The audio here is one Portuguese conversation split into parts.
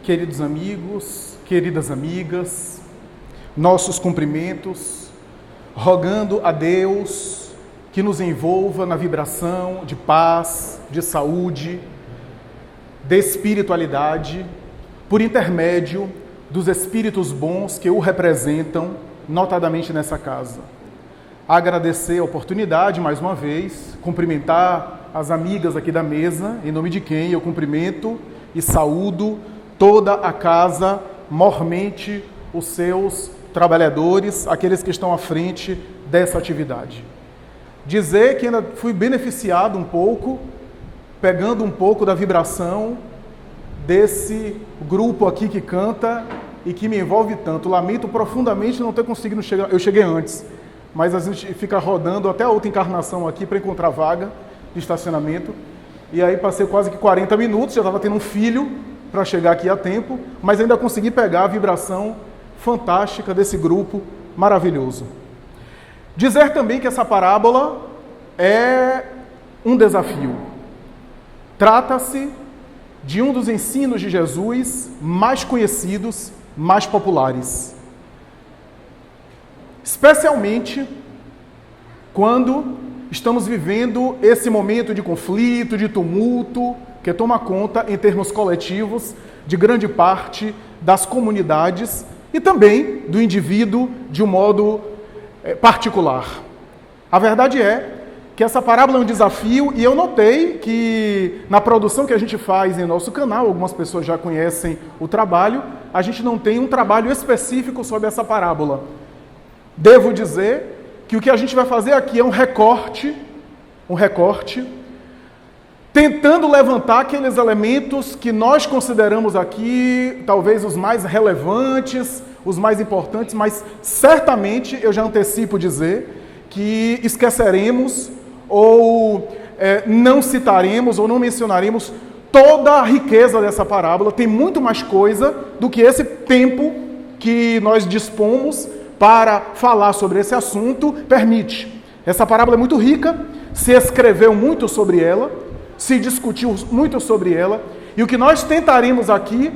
queridos amigos, queridas amigas, nossos cumprimentos, rogando a Deus que nos envolva na vibração de paz, de saúde, de espiritualidade, por intermédio dos espíritos bons que o representam, notadamente nessa casa. Agradecer a oportunidade, mais uma vez, cumprimentar as amigas aqui da mesa, em nome de quem eu cumprimento e saúdo toda a casa, mormente os seus trabalhadores, aqueles que estão à frente dessa atividade. Dizer que ainda fui beneficiado um pouco, pegando um pouco da vibração desse grupo aqui que canta e que me envolve tanto. Lamento profundamente não ter conseguido chegar, eu cheguei antes, mas a gente fica rodando até a outra encarnação aqui para encontrar vaga de estacionamento. E aí passei quase que 40 minutos, já estava tendo um filho para chegar aqui a tempo, mas ainda consegui pegar a vibração fantástica desse grupo maravilhoso. Dizer também que essa parábola é um desafio. Trata-se de um dos ensinos de Jesus mais conhecidos, mais populares. Especialmente quando estamos vivendo esse momento de conflito, de tumulto, que toma conta, em termos coletivos, de grande parte das comunidades e também do indivíduo de um modo particular. A verdade é que essa parábola é um desafio e eu notei que na produção que a gente faz em nosso canal, algumas pessoas já conhecem o trabalho, a gente não tem um trabalho específico sobre essa parábola. Devo dizer que o que a gente vai fazer aqui é um recorte, tentando levantar aqueles elementos que nós consideramos aqui talvez os mais relevantes, os mais importantes, mas certamente, eu já antecipo dizer, que esqueceremos ou não citaremos ou não mencionaremos toda a riqueza dessa parábola. Tem muito mais coisa do que esse tempo que nós dispomos para falar sobre esse assunto permite. Essa parábola é muito rica, se escreveu muito sobre ela, se discutiu muito sobre ela, e o que nós tentaremos aqui,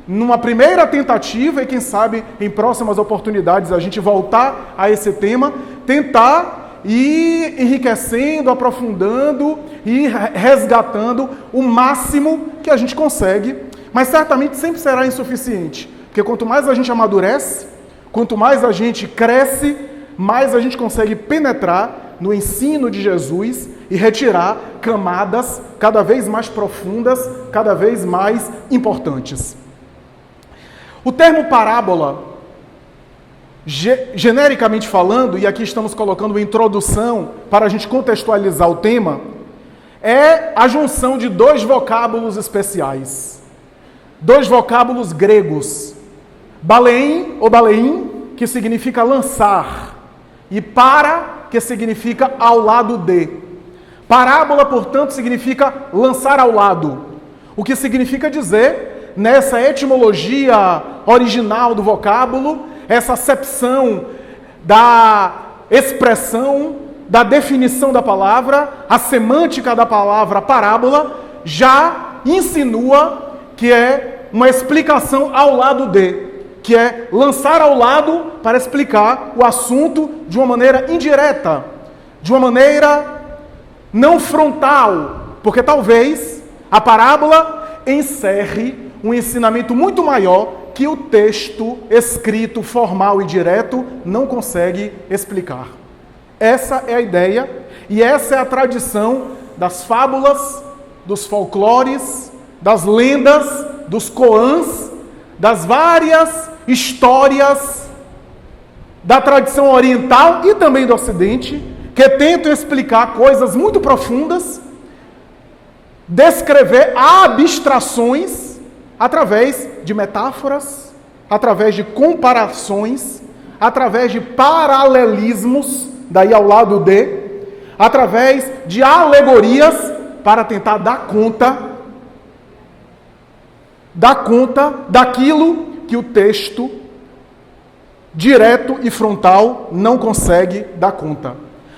numa primeira tentativa, e quem sabe em próximas oportunidades a gente voltar a esse tema, tentar ir enriquecendo, aprofundando e resgatando o máximo que a gente consegue, mas certamente sempre será insuficiente, porque quanto mais a gente amadurece, quanto mais a gente cresce, mais a gente consegue penetrar no ensino de Jesus e retirar camadas cada vez mais profundas, cada vez mais importantes. O termo parábola, genericamente falando, e aqui estamos colocando uma introdução para a gente contextualizar o tema, é a junção de dois vocábulos especiais, dois vocábulos gregos, baleim ou baleim, que significa lançar, e para, que significa ao lado de. Parábola, portanto, significa lançar ao lado, o que significa dizer, nessa etimologia original do vocábulo, essa acepção da expressão, da definição da palavra, a semântica da palavra parábola, já insinua que é uma explicação ao lado de, que é lançar ao lado para explicar o assunto de uma maneira indireta, de uma maneira não frontal, porque talvez a parábola encerre um ensinamento muito maior que o texto escrito, formal e direto não consegue explicar. Essa é a ideia e essa é a tradição das fábulas, dos folclores, das lendas, dos koans, das várias histórias da tradição oriental e também do Ocidente, que tentam explicar coisas muito profundas, descrever abstrações através de metáforas, através de comparações, através de paralelismos, daí ao lado de, através de alegorias, para tentar dar conta daquilo que o texto direto e frontal não consegue dar conta.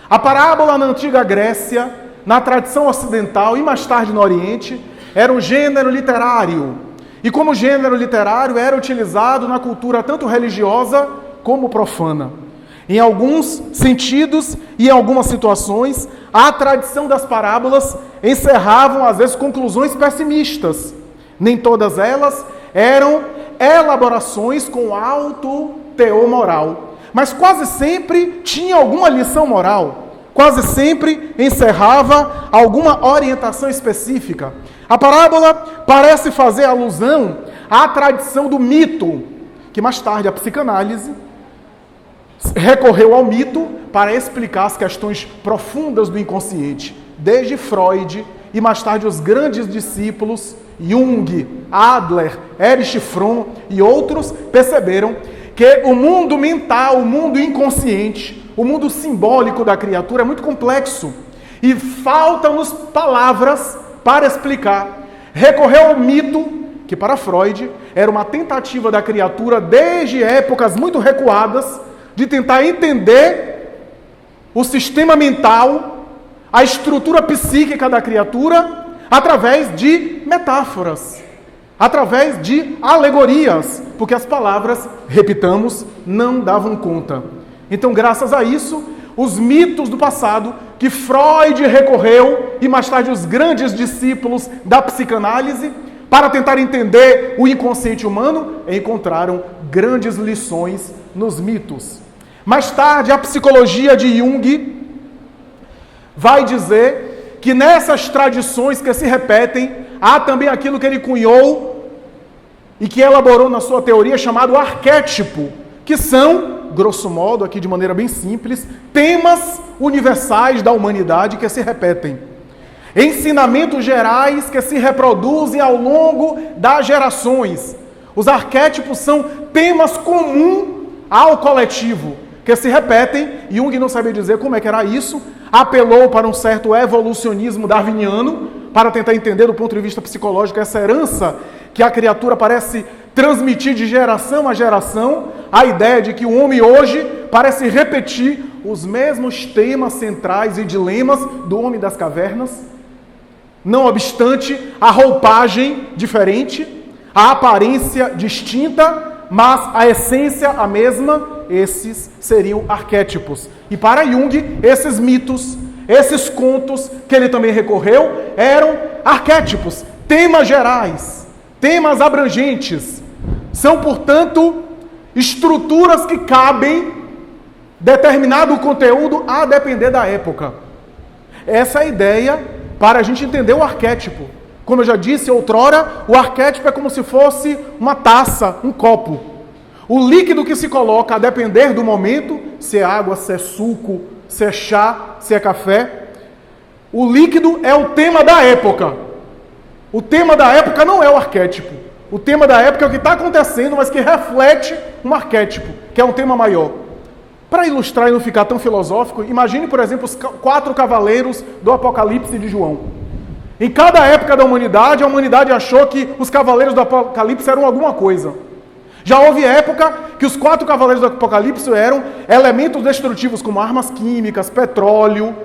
A parábola na antiga Grécia, na tradição ocidental e mais tarde no Oriente, era um gênero literário e como gênero literário era utilizado na cultura tanto religiosa como profana. Em alguns sentidos e em algumas situações, a tradição das parábolas encerravam, às vezes, conclusões pessimistas. Nem todas elas eram elaborações com alto teor moral, mas quase sempre tinha alguma lição moral, quase sempre encerrava alguma orientação específica. A parábola parece fazer alusão à tradição do mito, que mais tarde a psicanálise recorreu ao mito para explicar as questões profundas do inconsciente. Desde Freud e mais tarde os grandes discípulos, Jung, Adler, Erich Fromm e outros, perceberam que o mundo mental, o mundo inconsciente, o mundo simbólico da criatura é muito complexo e faltam-nos palavras para explicar. Recorreu ao mito, que para Freud era uma tentativa da criatura desde épocas muito recuadas de tentar entender o sistema mental, a estrutura psíquica da criatura, através de metáforas, através de alegorias, porque as palavras, repitamos, não davam conta. Então, graças a isso, os mitos do passado, que Freud recorreu, e mais tarde os grandes discípulos da psicanálise, para tentar entender o inconsciente humano, encontraram grandes lições nos mitos. Mais tarde, a psicologia de Jung vai dizer que nessas tradições que se repetem, há também aquilo que ele cunhou e que elaborou na sua teoria chamado arquétipo, que são, grosso modo, aqui de maneira bem simples, temas universais da humanidade que se repetem. Ensinamentos gerais que se reproduzem ao longo das gerações. Os arquétipos são temas comuns ao coletivo, que se repetem. Jung não sabia dizer como é que era isso, apelou para um certo evolucionismo darwiniano, para tentar entender do ponto de vista psicológico essa herança que a criatura parece transmitir de geração a geração, a ideia de que o homem hoje parece repetir os mesmos temas centrais e dilemas do homem das cavernas. Não obstante, a roupagem diferente, a aparência distinta, mas a essência a mesma, esses seriam arquétipos. E para Jung, esses mitos, esses contos que ele também recorreu, eram arquétipos, temas gerais, temas abrangentes. São, portanto, estruturas que cabem determinado conteúdo a depender da época. Essa é a ideia para a gente entender o arquétipo. Como eu já disse outrora, o arquétipo é como se fosse uma taça, um copo. O líquido que se coloca, a depender do momento, se é água, se é suco, se é chá, se é café, o líquido é o tema da época. O tema da época não é o arquétipo. O tema da época é o que está acontecendo, mas que reflete um arquétipo, que é um tema maior. Para ilustrar e não ficar tão filosófico, imagine, por exemplo, os 4 cavaleiros do Apocalipse de João. Em cada época da humanidade, a humanidade achou que os cavaleiros do Apocalipse eram alguma coisa. Já houve época que os 4 cavaleiros do Apocalipse eram elementos destrutivos, como armas químicas, petróleo,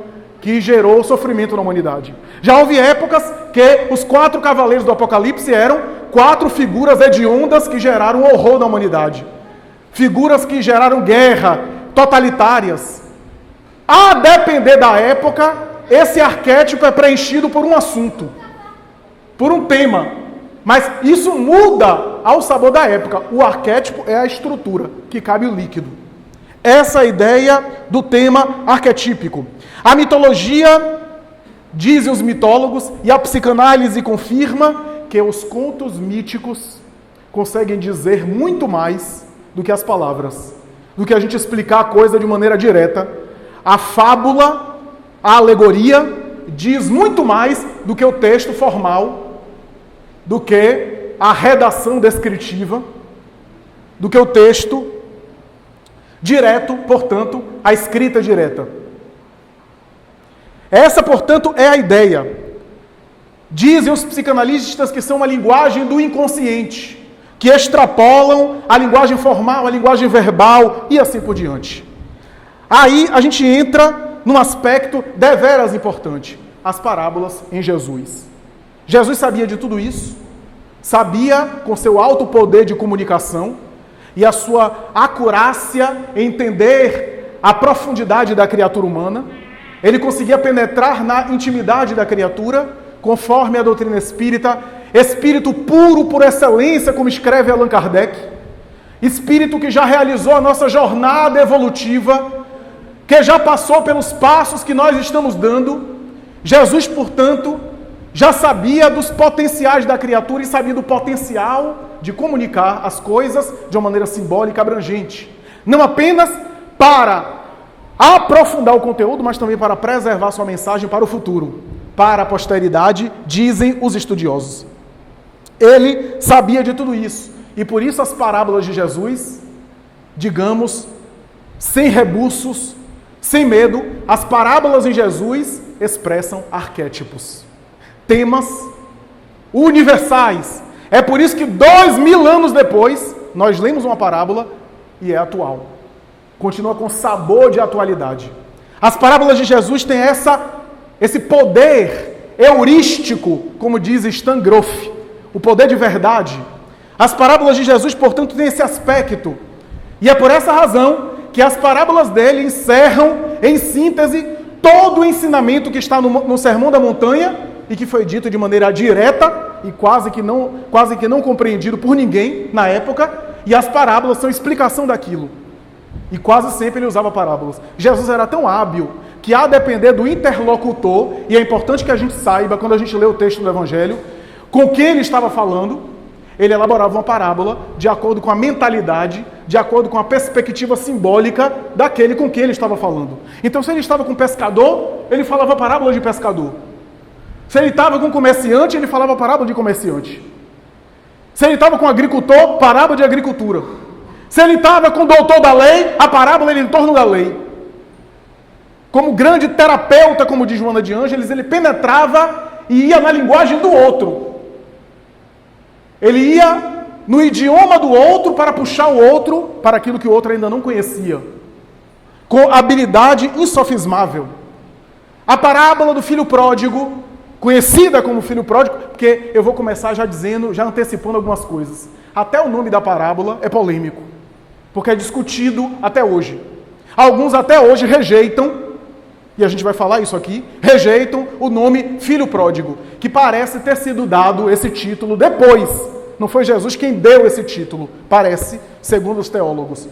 que gerou sofrimento na humanidade. Já houve épocas que os 4 cavaleiros do Apocalipse eram 4 figuras hediondas que geraram horror na humanidade. Figuras que geraram guerra, totalitárias. A depender da época, esse arquétipo é preenchido por um assunto, por um tema. Mas isso muda ao sabor da época. O arquétipo é a estrutura que cabe o líquido. Essa é a ideia do tema arquetípico. A mitologia, dizem os mitólogos, e a psicanálise confirma que os contos míticos conseguem dizer muito mais do que as palavras, do que a gente explicar a coisa de maneira direta. A fábula, a alegoria, diz muito mais do que o texto formal, do que a redação descritiva, do que o texto direto, portanto, a escrita direta. Essa, portanto, é a ideia. Dizem os psicanalistas que são uma linguagem do inconsciente, que extrapolam a linguagem formal, a linguagem verbal e assim por diante. Aí a gente entra num aspecto deveras importante, as parábolas em Jesus. Jesus sabia de tudo isso, sabia, com seu alto poder de comunicação e a sua acurácia em entender a profundidade da criatura humana, ele conseguia penetrar na intimidade da criatura, conforme a doutrina espírita, espírito puro por excelência, como escreve Allan Kardec, espírito que já realizou a nossa jornada evolutiva, que já passou pelos passos que nós estamos dando. Jesus, portanto, já sabia dos potenciais da criatura e sabia do potencial de comunicar as coisas de uma maneira simbólica, abrangente. Não apenas para aprofundar o conteúdo, mas também para preservar sua mensagem para o futuro, para a posteridade, dizem os estudiosos. Ele sabia de tudo isso. E por isso as parábolas de Jesus, digamos, sem rebuços, sem medo, as parábolas em Jesus expressam arquétipos, temas universais. É por isso que 2000 anos depois, nós lemos uma parábola e é atual. Continua com sabor de atualidade. As parábolas de Jesus têm esse poder heurístico, como diz Stan Groff, o poder de verdade. As parábolas de Jesus, portanto, têm esse aspecto. E é por essa razão que as parábolas dele encerram, em síntese, todo o ensinamento que está no Sermão da Montanha e que foi dito de maneira direta e quase que não compreendido por ninguém na época, e as parábolas são explicação daquilo. E quase sempre ele usava parábolas. Jesus era tão hábil que, a depender do interlocutor, e é importante que a gente saiba, quando a gente lê o texto do Evangelho, com quem ele estava falando, ele elaborava uma parábola de acordo com a mentalidade, de acordo com a perspectiva simbólica daquele com quem ele estava falando. Então, se ele estava com um pescador, ele falava parábola de pescador. Se ele estava com um comerciante, ele falava parábola de comerciante. Se ele estava com um agricultor, parábola de agricultura. Se ele estava com o doutor da lei, a parábola era em torno da lei. Como grande terapeuta, como diz Joana de Ângeles, ele penetrava e ia na linguagem do outro. Ele ia no idioma do outro para puxar o outro para aquilo que o outro ainda não conhecia. Com habilidade insofismável. A parábola do filho pródigo, conhecida como filho pródigo, porque eu vou começar já dizendo, já antecipando algumas coisas. Até o nome da parábola é polêmico, porque é discutido até hoje. Alguns até hoje rejeitam, e a gente vai falar isso aqui, rejeitam o nome filho pródigo, que parece ter sido dado esse título depois. Não foi Jesus quem deu esse título, parece, segundo os teólogos.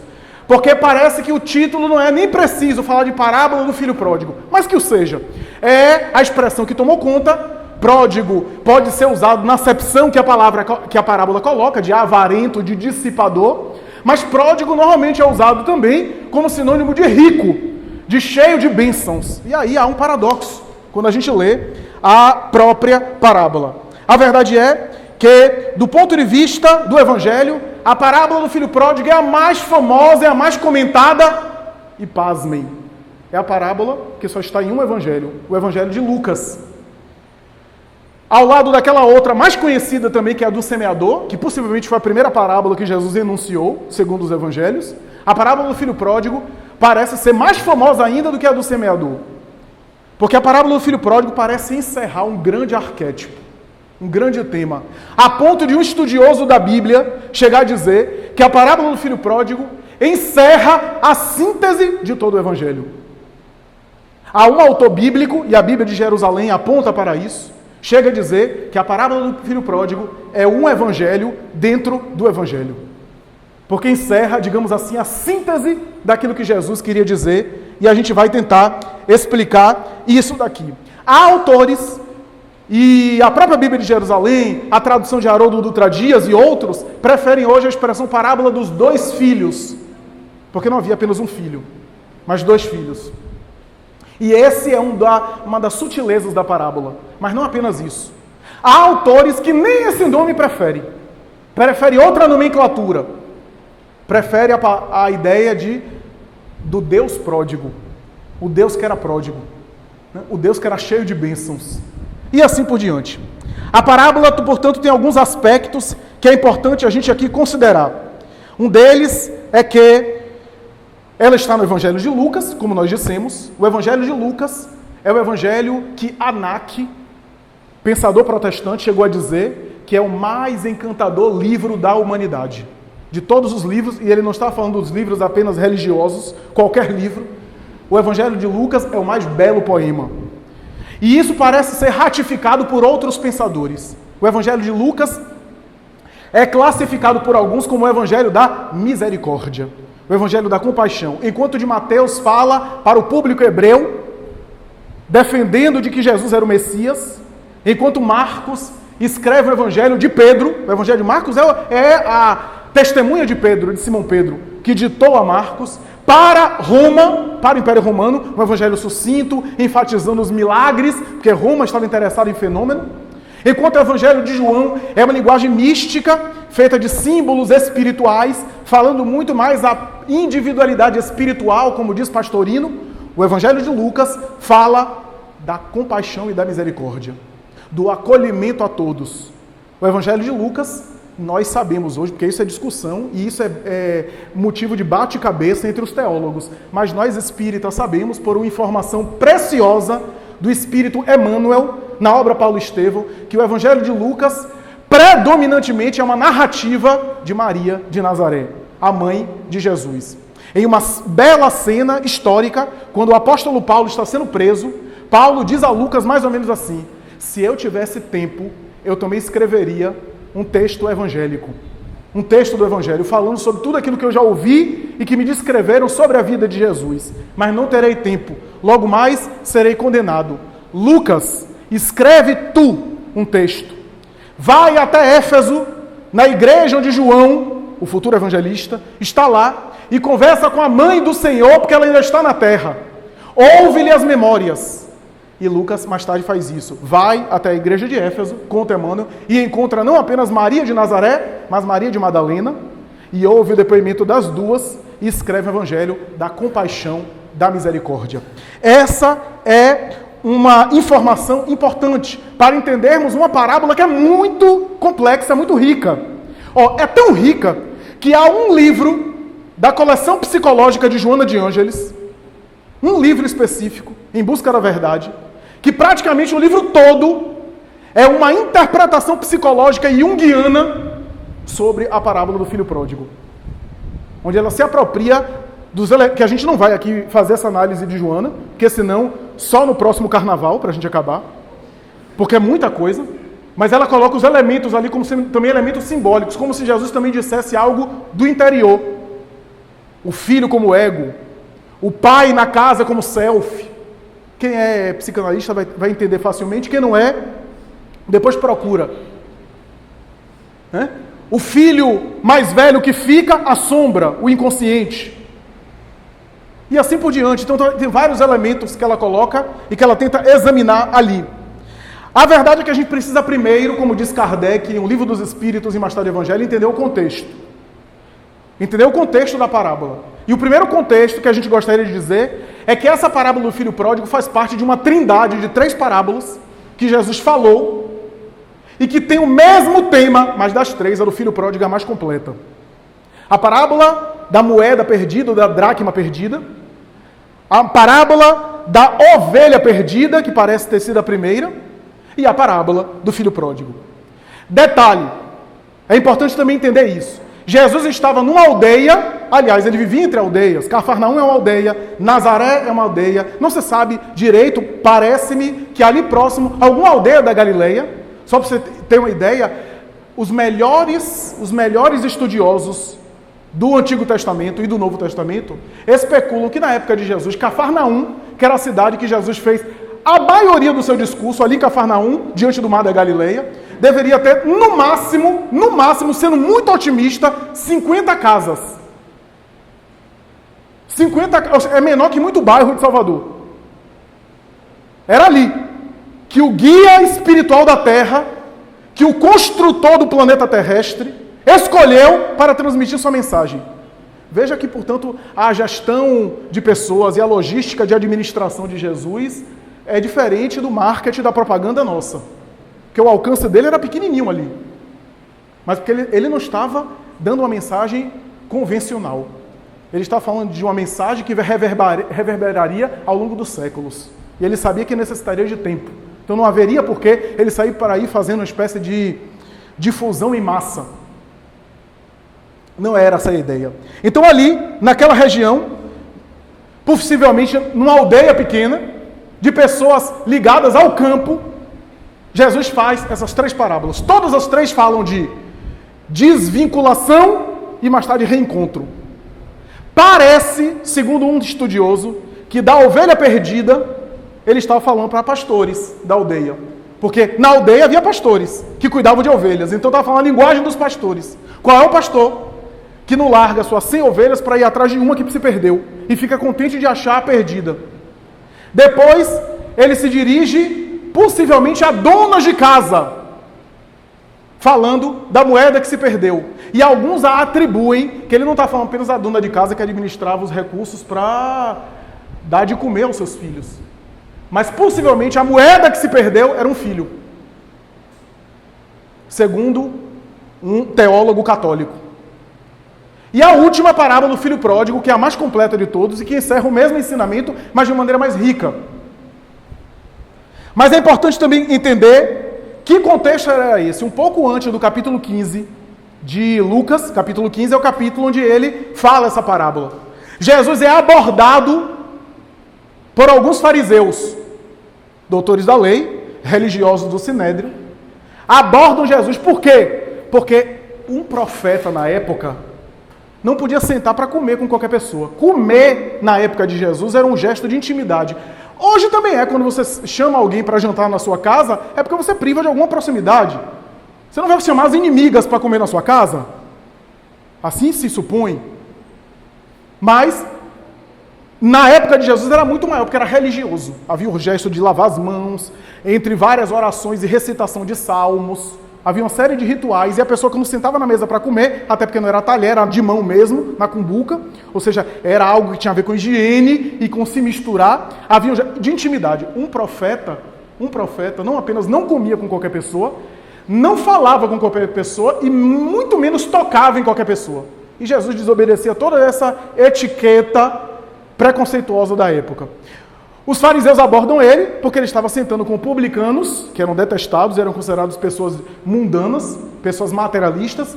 Porque parece que o título não é nem preciso falar de parábola do filho pródigo, mas que o seja. É a expressão que tomou conta. Pródigo pode ser usado na acepção que a parábola coloca, de avarento, de dissipador, mas pródigo normalmente é usado também como sinônimo de rico, de cheio de bênçãos. E aí há um paradoxo quando a gente lê a própria parábola. A verdade é que, do ponto de vista do Evangelho, a parábola do filho pródigo é a mais famosa, é a mais comentada, e pasmem, é a parábola que só está em um Evangelho, o Evangelho de Lucas. Ao lado daquela outra mais conhecida também, que é a do semeador, que possivelmente foi a primeira parábola que Jesus enunciou, segundo os Evangelhos, a parábola do filho pródigo parece ser mais famosa ainda do que a do semeador. Porque a parábola do filho pródigo parece encerrar um grande arquétipo, um grande tema, a ponto de um estudioso da Bíblia chegar a dizer que a parábola do filho pródigo encerra a síntese de todo o Evangelho. Há um autor bíblico, e a Bíblia de Jerusalém aponta para isso, chega a dizer que a parábola do filho pródigo é um Evangelho dentro do Evangelho. Porque encerra, digamos assim, a síntese daquilo que Jesus queria dizer, e a gente vai tentar explicar isso daqui. Há autores, e a própria Bíblia de Jerusalém, a tradução de Haroldo Dutra Dias e outros, preferem hoje a expressão parábola dos dois filhos, porque não havia apenas um filho, mas dois filhos. E esse é uma das sutilezas da parábola, mas não apenas isso. Há autores que nem esse nome preferem outra nomenclatura, prefere a ideia do Deus pródigo, o Deus que era pródigo, né? O Deus que era cheio de bênçãos, e assim por diante. A parábola, portanto, tem alguns aspectos que é importante a gente aqui considerar. Um deles é que ela está no Evangelho de Lucas, como nós dissemos. O Evangelho de Lucas é o Evangelho que Anak, pensador protestante, chegou a dizer que é o mais encantador livro da humanidade. De todos os livros, e ele não está falando dos livros apenas religiosos, qualquer livro, o Evangelho de Lucas é o mais belo poema. E isso parece ser ratificado por outros pensadores. O Evangelho de Lucas é classificado por alguns como o Evangelho da misericórdia, o Evangelho da compaixão, enquanto de Mateus fala para o público hebreu, defendendo de que Jesus era o Messias, enquanto Marcos escreve o Evangelho de Pedro. O Evangelho de Marcos é a testemunha de Pedro, de Simão Pedro, que ditou a Marcos para Roma, para o Império Romano, um evangelho sucinto, enfatizando os milagres, porque Roma estava interessada em fenômeno. Enquanto o Evangelho de João é uma linguagem mística, feita de símbolos espirituais, falando muito mais a individualidade espiritual, como diz Pastorino, o Evangelho de Lucas fala da compaixão e da misericórdia, do acolhimento a todos. O Evangelho de Lucas, nós sabemos hoje, porque isso é discussão e isso é motivo de bate-cabeça entre os teólogos, mas nós espíritas sabemos, por uma informação preciosa do Espírito Emmanuel, na obra Paulo Estevão, que o Evangelho de Lucas predominantemente é uma narrativa de Maria de Nazaré, a mãe de Jesus. Em uma bela cena histórica, quando o apóstolo Paulo está sendo preso, Paulo diz a Lucas mais ou menos assim: se eu tivesse tempo, eu também escreveria um texto evangélico, um texto do Evangelho, falando sobre tudo aquilo que eu já ouvi e que me descreveram sobre a vida de Jesus, mas não terei tempo, logo mais serei condenado. Lucas, escreve tu um texto, vai até Éfeso, na igreja onde João, o futuro evangelista, está lá, e conversa com a mãe do Senhor, porque ela ainda está na terra, ouve-lhe as memórias. E Lucas mais tarde faz isso. Vai até a igreja de Éfeso, conta Emmanuel, e encontra não apenas Maria de Nazaré, mas Maria de Madalena, e ouve o depoimento das duas, e escreve o Evangelho da compaixão, da misericórdia. Essa é uma informação importante para entendermos uma parábola que é muito complexa, muito rica. É tão rica que há um livro da coleção psicológica de Joana de Ângeles, um livro específico, Em Busca da Verdade, que praticamente o livro todo é uma interpretação psicológica junguiana sobre a parábola do filho pródigo, onde ela se apropria dos que a gente não vai aqui fazer essa análise de Joana, porque senão só no próximo carnaval, para a gente acabar, porque é muita coisa, mas ela coloca os elementos ali como sendo também elementos simbólicos, como se Jesus também dissesse algo do interior. O filho como ego, o pai na casa como self. Quem é psicanalista vai entender facilmente, quem não é, depois procura. O filho mais velho que fica assombra o inconsciente. E assim por diante. Então tem vários elementos que ela coloca e que ela tenta examinar ali. A verdade é que a gente precisa primeiro, como diz Kardec, em O Livro dos Espíritos e mais tarde o Evangelho, entender o contexto. Entender o contexto da parábola. E o primeiro contexto que a gente gostaria de dizer é que essa parábola do filho pródigo faz parte de uma trindade de 3 parábolas que Jesus falou e que tem o mesmo tema, mas das 3, a do filho pródigo é a mais completa. A parábola da moeda perdida, da dracma perdida, a parábola da ovelha perdida, que parece ter sido a primeira, e a parábola do filho pródigo. Detalhe, é importante também entender isso. Jesus estava numa aldeia, aliás, ele vivia entre aldeias. Cafarnaum é uma aldeia, Nazaré é uma aldeia, não se sabe direito, parece-me que ali próximo, alguma aldeia da Galileia, só para você ter uma ideia, os melhores estudiosos do Antigo Testamento e do Novo Testamento especulam que na época de Jesus, Cafarnaum, que era a cidade que Jesus fez a maioria do seu discurso ali em Cafarnaum, diante do mar da Galileia, deveria ter, no máximo, sendo muito otimista, 50 casas. 50 é menor que muito bairro de Salvador. Era ali que o guia espiritual da Terra, que o construtor do planeta terrestre, escolheu para transmitir sua mensagem. Veja que, portanto, a gestão de pessoas e a logística de administração de Jesus é diferente do marketing da propaganda nossa. Porque o alcance dele era pequenininho ali. Mas porque ele não estava dando uma mensagem convencional. Ele estava falando de uma mensagem que reverberaria ao longo dos séculos. E ele sabia que necessitaria de tempo. Então não haveria por que ele sair para aí fazendo uma espécie de difusão em massa. Não era essa a ideia. Então ali, naquela região, possivelmente numa aldeia pequena, de pessoas ligadas ao campo, Jesus faz essas 3 parábolas. Todas as 3 falam de desvinculação e mais tarde reencontro. Parece, segundo um estudioso, que da ovelha perdida, ele estava falando para pastores da aldeia. Porque na aldeia havia pastores que cuidavam de ovelhas. Então estava falando a linguagem dos pastores. Qual é o pastor que não larga suas 100 ovelhas para ir atrás de uma que se perdeu e fica contente de achar a perdida? Depois, ele se dirige, possivelmente, a donas de casa, falando da moeda que se perdeu. E alguns a atribuem, que ele não está falando apenas da dona de casa que administrava os recursos para dar de comer aos seus filhos. Mas, possivelmente, a moeda que se perdeu era um filho. Segundo um teólogo católico. E a última parábola do filho pródigo, que é a mais completa de todos e que encerra o mesmo ensinamento, mas de uma maneira mais rica. Mas é importante também entender que contexto era esse. Um pouco antes do capítulo 15 de Lucas, capítulo 15 é o capítulo onde ele fala essa parábola. Jesus é abordado por alguns fariseus, doutores da lei, religiosos do Sinédrio, abordam Jesus. Por quê? Porque um profeta na época não podia sentar para comer com qualquer pessoa. Comer, na época de Jesus, era um gesto de intimidade. Hoje também é, quando você chama alguém para jantar na sua casa, é porque você priva de alguma proximidade. Você não vai chamar as inimigas para comer na sua casa? Assim se supõe. Mas, na época de Jesus era muito maior, porque era religioso. Havia o gesto de lavar as mãos, entre várias orações e recitação de salmos. Havia uma série de rituais, e a pessoa quando sentava na mesa para comer, até porque não era talher, era de mão mesmo, na cumbuca, ou seja, era algo que tinha a ver com higiene e com se misturar, havia de intimidade. Um profeta não apenas não comia com qualquer pessoa, não falava com qualquer pessoa e muito menos tocava em qualquer pessoa. E Jesus desobedecia toda essa etiqueta preconceituosa da época. Os fariseus abordam ele, porque ele estava sentando com publicanos, que eram detestados, eram considerados pessoas mundanas, pessoas materialistas.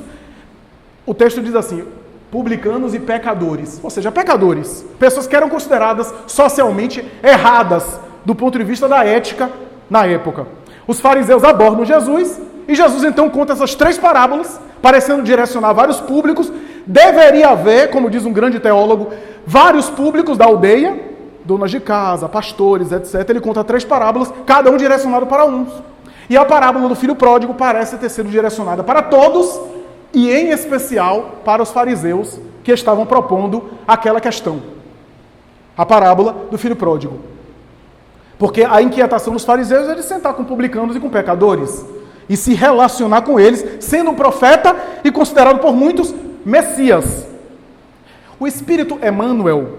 O texto diz assim, publicanos e pecadores, ou seja, pecadores, pessoas que eram consideradas socialmente erradas, do ponto de vista da ética na época. Os fariseus abordam Jesus, e Jesus então conta essas 3 parábolas, parecendo direcionar vários públicos. Deveria haver, como diz um grande teólogo, vários públicos da aldeia, donas de casa, pastores, etc. Ele conta 3 parábolas, cada um direcionado para uns. E a parábola do filho pródigo parece ter sido direcionada para todos, e em especial para os fariseus que estavam propondo aquela questão. A parábola do filho pródigo. Porque a inquietação dos fariseus é de sentar com publicanos e com pecadores, e se relacionar com eles, sendo um profeta e considerado por muitos Messias. O Espírito Emmanuel,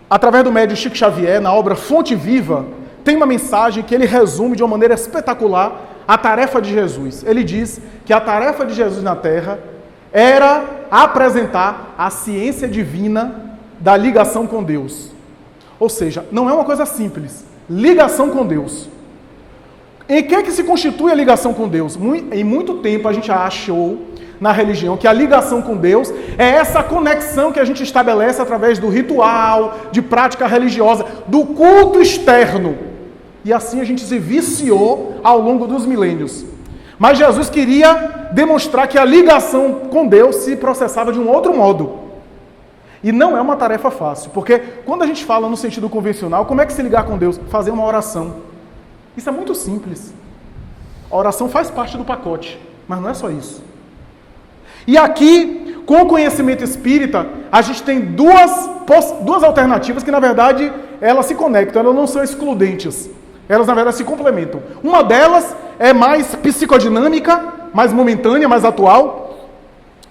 através do médium Chico Xavier, na obra Fonte Viva, tem uma mensagem que ele resume de uma maneira espetacular a tarefa de Jesus. Ele diz que a tarefa de Jesus na Terra era apresentar a ciência divina da ligação com Deus. Ou seja, não é uma coisa simples. Ligação com Deus. Em que se constitui a ligação com Deus? Em muito tempo a gente achou na religião que a ligação com Deus é essa conexão que a gente estabelece através do ritual, de prática religiosa, do culto externo. E assim a gente se viciou ao longo dos milênios. Mas Jesus queria demonstrar que a ligação com Deus se processava de um outro modo. E não é uma tarefa fácil, porque quando a gente fala no sentido convencional, como é que se ligar com Deus? Fazer uma oração. Isso é muito simples. A oração faz parte do pacote, mas não é só isso. E aqui, com o conhecimento espírita, a gente tem duas alternativas que, na verdade, elas se conectam, elas não são excludentes. Elas, na verdade, se complementam. Uma delas é mais psicodinâmica, mais momentânea, mais atual,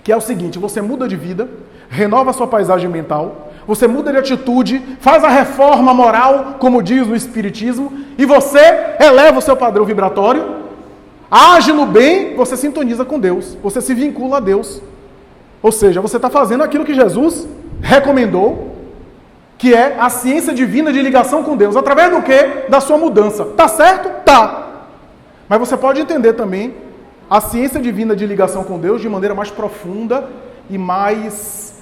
que é o seguinte: você muda de vida, renova a sua paisagem mental, você muda de atitude, faz a reforma moral, como diz no Espiritismo, e você eleva o seu padrão vibratório, age no bem, você sintoniza com Deus, você se vincula a Deus. Ou seja, você está fazendo aquilo que Jesus recomendou, que é a ciência divina de ligação com Deus. Através do quê? Da sua mudança. Tá certo? Tá. Mas você pode entender também a ciência divina de ligação com Deus de maneira mais profunda e mais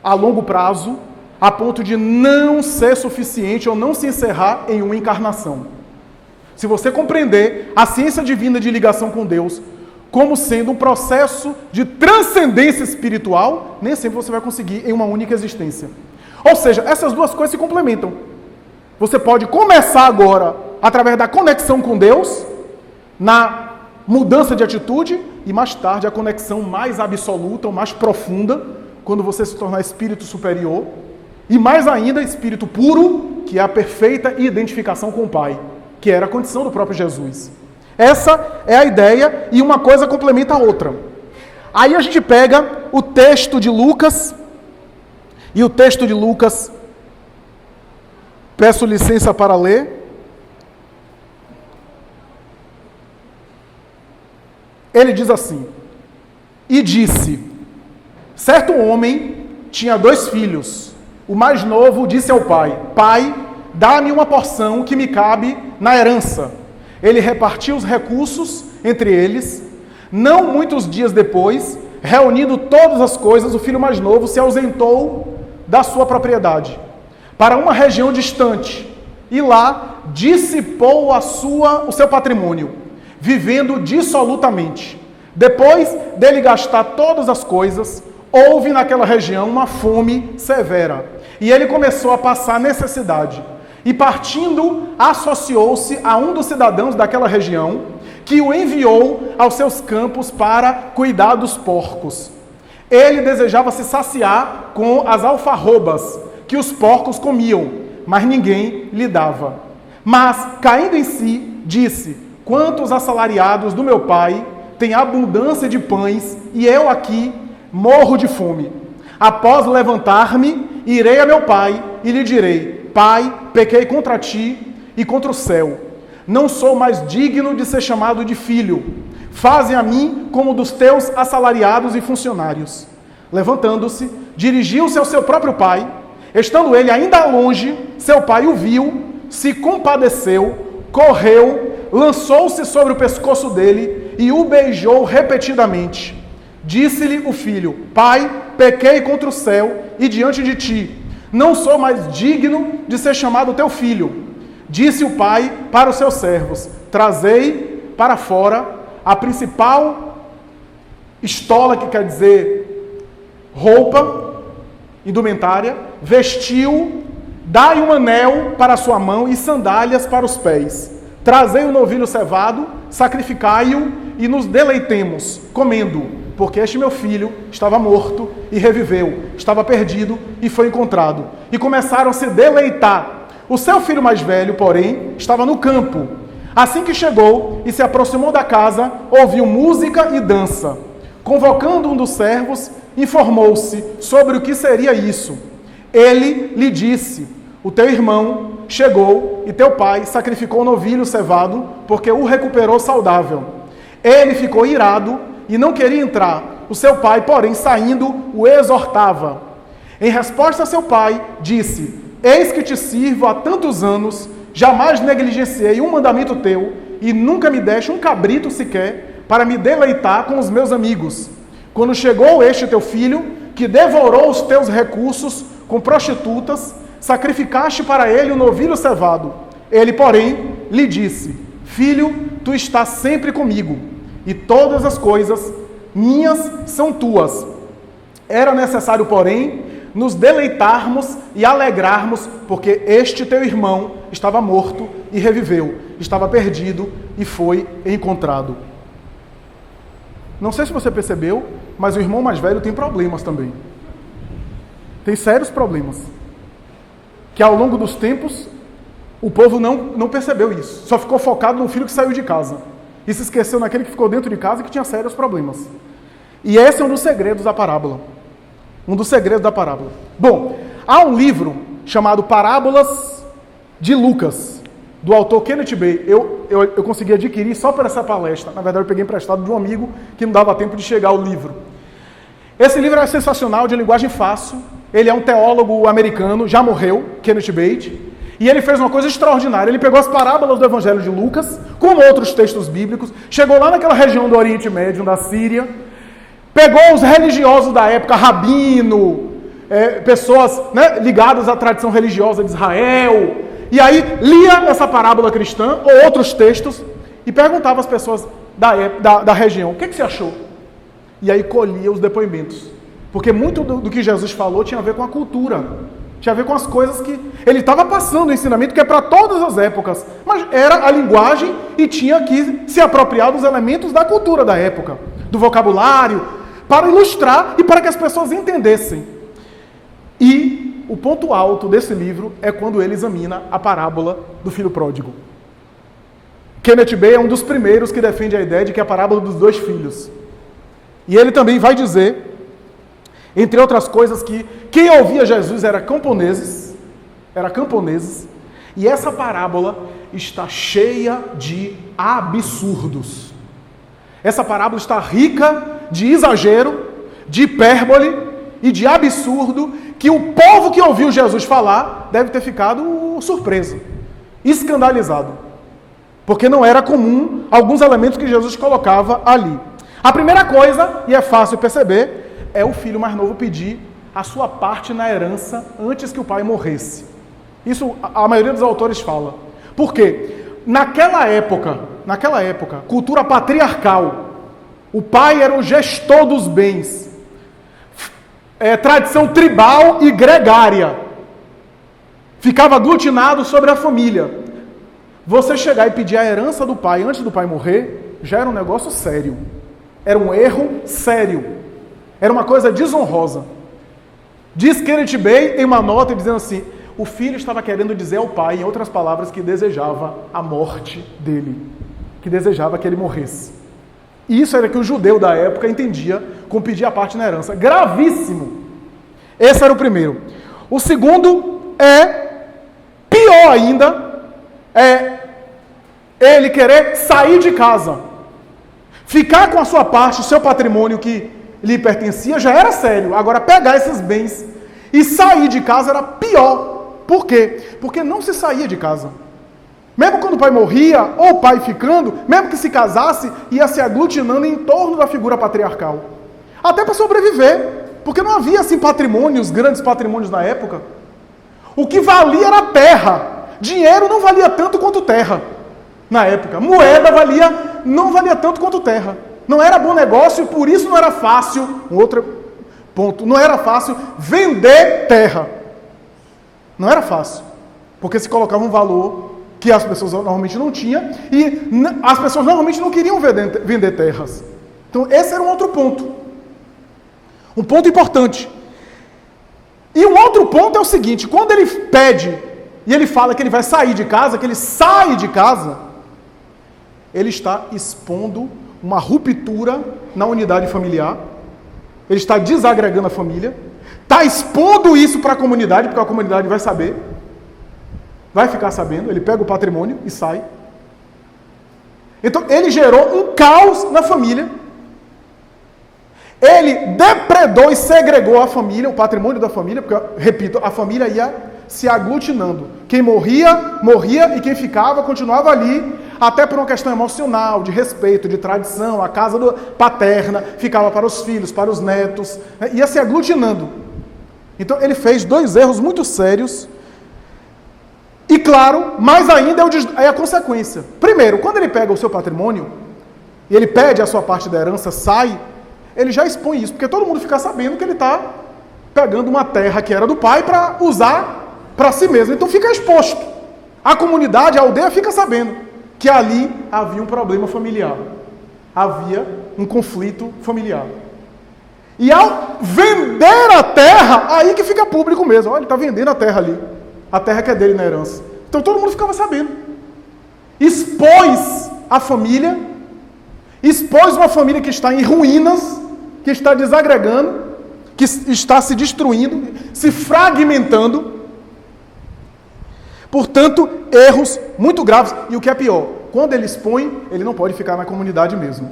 a longo prazo, a ponto de não ser suficiente ou não se encerrar em uma encarnação. Se você compreender a ciência divina de ligação com Deus como sendo um processo de transcendência espiritual, nem sempre você vai conseguir em uma única existência. Ou seja, essas duas coisas se complementam. Você pode começar agora, através da conexão com Deus, na mudança de atitude, e mais tarde a conexão mais absoluta, ou mais profunda, quando você se tornar espírito superior, e mais ainda espírito puro, que é a perfeita identificação com o Pai, que era a condição do próprio Jesus. Essa é a ideia, e uma coisa complementa a outra. Aí a gente pega o texto de Lucas, e o texto de Lucas, peço licença para ler. Ele diz assim: e disse, certo homem tinha 2 filhos. O mais novo disse ao pai: Pai, dá-me uma porção que me cabe na herança. Ele repartiu os recursos entre eles. Não muitos dias depois, reunindo todas as coisas, o filho mais novo se ausentou da sua propriedade para uma região distante e lá dissipou o seu patrimônio, vivendo dissolutamente. Depois dele gastar todas as coisas, houve naquela região uma fome severa e ele começou a passar necessidade. E partindo, associou-se a um dos cidadãos daquela região, que o enviou aos seus campos para cuidar dos porcos. Ele desejava se saciar com as alfarrobas que os porcos comiam, mas ninguém lhe dava. Mas, caindo em si, disse: quantos assalariados do meu pai têm abundância de pães, e eu aqui morro de fome. Após levantar-me, irei a meu pai e lhe direi: Pai, pequei contra ti e contra o céu. Não sou mais digno de ser chamado de filho. Faze a mim como dos teus assalariados e funcionários. Levantando-se, dirigiu-se ao seu próprio pai. Estando ele ainda longe, seu pai o viu, se compadeceu, correu, lançou-se sobre o pescoço dele e o beijou repetidamente. Disse-lhe o filho: Pai, pequei contra o céu e diante de ti. Não sou mais digno de ser chamado teu filho. Disse o pai para os seus servos: trazei para fora a principal estola, que quer dizer roupa, indumentária, vestiu, dai um anel para a sua mão e sandálias para os pés. Trazei o novilho cevado, sacrificai-o e nos deleitemos, comendo. Porque este meu filho estava morto e reviveu, estava perdido e foi encontrado. E começaram a se deleitar. O seu filho mais velho, porém, estava no campo. Assim que chegou e se aproximou da casa, ouviu música e dança. Convocando um dos servos, informou-se sobre o que seria isso. Ele lhe disse: o teu irmão chegou e teu pai sacrificou o novilho cevado, porque o recuperou saudável. Ele ficou irado e não queria entrar. O seu pai, porém, saindo, o exortava. Em resposta a seu pai, disse: eis que te sirvo há tantos anos, jamais negligenciei um mandamento teu, e nunca me deste um cabrito sequer, para me deleitar com os meus amigos. Quando chegou este teu filho, que devorou os teus recursos com prostitutas, sacrificaste para ele o novilho cevado. Ele, porém, lhe disse: filho, tu estás sempre comigo, e todas as coisas minhas são tuas. Era necessário, porém, nos deleitarmos e alegrarmos, porque este teu irmão estava morto e reviveu, estava perdido e foi encontrado. Não sei se você percebeu, mas o irmão mais velho tem problemas também. Tem sérios problemas. Que ao longo dos tempos, o povo não percebeu isso. Só ficou focado no filho que saiu de casa. E se esqueceu naquele que ficou dentro de casa e que tinha sérios problemas. E esse é um dos segredos da parábola. Um dos segredos da parábola. Bom, há um livro chamado Parábolas de Lucas, do autor Kenneth Bey. Eu consegui adquirir só por essa palestra. Na verdade, eu peguei emprestado de um amigo que não dava tempo de chegar ao livro. Esse livro é sensacional, de linguagem fácil. Ele é um teólogo americano, já morreu, Kenneth Bey. E ele fez uma coisa extraordinária. Ele pegou as parábolas do Evangelho de Lucas, como outros textos bíblicos, chegou lá naquela região do Oriente Médio, da Síria, pegou os religiosos da época, rabino, pessoas, né, ligadas à tradição religiosa de Israel, e aí lia essa parábola cristã, ou outros textos, e perguntava às pessoas da região, o que você achou? E aí colhia os depoimentos. Porque muito do que Jesus falou tinha a ver com a cultura, tinha a ver com as coisas que ele estava passando, o ensinamento que é para todas as épocas, mas era a linguagem e tinha que se apropriar dos elementos da cultura da época, do vocabulário, para ilustrar e para que as pessoas entendessem. E o ponto alto desse livro é quando ele examina a parábola do filho pródigo. Kenneth Bey é um dos primeiros que defende a ideia de que é a parábola dos 2 filhos. E ele também vai dizer, entre outras coisas, que quem ouvia Jesus era camponeses, e essa parábola está cheia de absurdos. Essa parábola está rica de exagero, de hipérbole e de absurdo, que o povo que ouviu Jesus falar deve ter ficado surpreso, escandalizado. Porque não era comum alguns elementos que Jesus colocava ali. A primeira coisa, e é fácil perceber, é o filho mais novo pedir a sua parte na herança antes que o pai morresse. Isso a maioria dos autores fala. Por quê? Naquela época, cultura patriarcal, o pai era o gestor dos bens. Tradição tribal e gregária. Ficava aglutinado sobre a família. Você chegar e pedir a herança do pai antes do pai morrer, já era um negócio sério. Era um erro sério. Era uma coisa desonrosa. Diz Kenneth Bey em uma nota dizendo assim, o filho estava querendo dizer ao pai, em outras palavras, que desejava a morte dele. Que desejava que ele morresse. E isso era que o judeu da época entendia com pedir a parte na herança. Gravíssimo. Esse era o primeiro. O segundo é pior ainda, ele querer sair de casa. Ficar com a sua parte, o seu patrimônio que lhe pertencia, já era sério. Agora, pegar esses bens e sair de casa era pior. Por quê? Porque não se saía de casa. Mesmo quando o pai morria, ou o pai ficando, mesmo que se casasse, ia se aglutinando em torno da figura patriarcal. Até para sobreviver. Porque não havia, assim, patrimônios, grandes patrimônios na época. O que valia era terra. Dinheiro não valia tanto quanto terra na época. Moeda não valia tanto quanto terra. Não era bom negócio, por isso não era fácil, um outro ponto, não era fácil vender terra. Não era fácil. Porque se colocava um valor que as pessoas normalmente não tinham e as pessoas normalmente não queriam vender terras. Então esse era um outro ponto. Um ponto importante. E um outro ponto é o seguinte, quando ele pede e ele fala que ele vai sair de casa, que ele sai de casa, ele está expondo uma ruptura na unidade familiar, ele está desagregando a família, está expondo isso para a comunidade, porque a comunidade vai saber, vai ficar sabendo, ele pega o patrimônio e sai. Então ele gerou um caos na família, ele depredou e segregou a família, o patrimônio da família, porque, repito, a família ia se aglutinando. Quem morria, morria, e quem ficava, continuava ali, até por uma questão emocional, de respeito, de tradição, a casa paterna ficava para os filhos, para os netos, né? Ia se aglutinando. Então ele fez 2 erros muito sérios, e claro, mais ainda é a consequência. Primeiro, quando ele pega o seu patrimônio, e ele pede a sua parte da herança, sai, ele já expõe isso, porque todo mundo fica sabendo que ele está pegando uma terra que era do pai para usar para si mesmo. Então fica exposto. A comunidade, a aldeia fica sabendo que ali havia um problema familiar. Havia um conflito familiar. E ao vender a terra, aí que fica público mesmo. Olha, ele está vendendo a terra ali. A terra que é dele na herança. Então todo mundo ficava sabendo. Expôs a família, expôs uma família que está em ruínas, que está desagregando, que está se destruindo, se fragmentando. Portanto, erros muito graves. E o que é pior, quando ele expõe, ele não pode ficar na comunidade mesmo,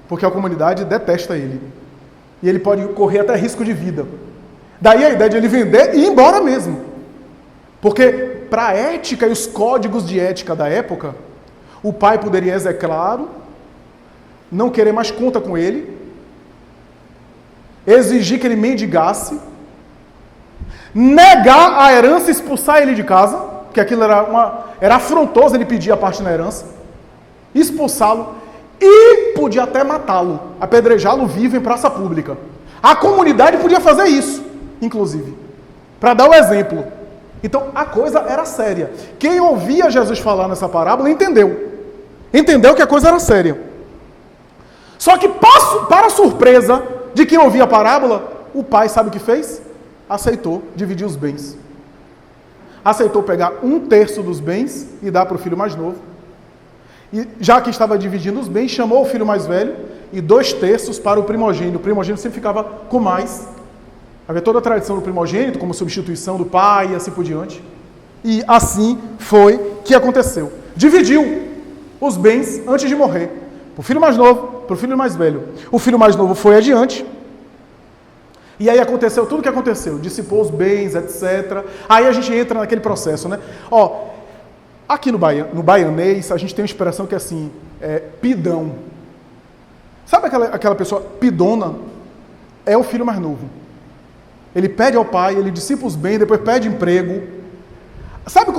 porque a comunidade detesta ele. E ele pode correr até risco de vida. Daí a ideia de ele vender e ir embora mesmo. Porque para a ética e os códigos de ética da época, o pai poderia execrá-lo, não querer mais conta com ele, exigir que ele mendigasse, negar a herança e expulsar ele de casa, porque aquilo era afrontoso ele pedir a parte na herança, expulsá-lo, e podia até matá-lo, apedrejá-lo vivo em praça pública. A comunidade podia fazer isso, inclusive, para dar o exemplo. Então, a coisa era séria. Quem ouvia Jesus falar nessa parábola entendeu que a coisa era séria. Só que, para a surpresa de quem ouvia a parábola, o pai sabe o que fez? Aceitou dividir os bens. Aceitou pegar 1/3 dos bens e dar para o filho mais novo. E já que estava dividindo os bens, chamou o filho mais velho e 2/3 para o primogênito. O primogênito sempre ficava com mais. Havia toda a tradição do primogênito, como substituição do pai e assim por diante. E assim foi que aconteceu. Dividiu os bens antes de morrer. Para o filho mais novo, para o filho mais velho. O filho mais novo foi adiante. E aí aconteceu tudo o que aconteceu. Dissipou os bens, etc. Aí a gente entra naquele processo, né? Aqui no baianês, a gente tem uma expressão que é assim, pidão. Sabe aquela pessoa pidona? É o filho mais novo. Ele pede ao pai, ele dissipa os bens, depois pede emprego. Sabe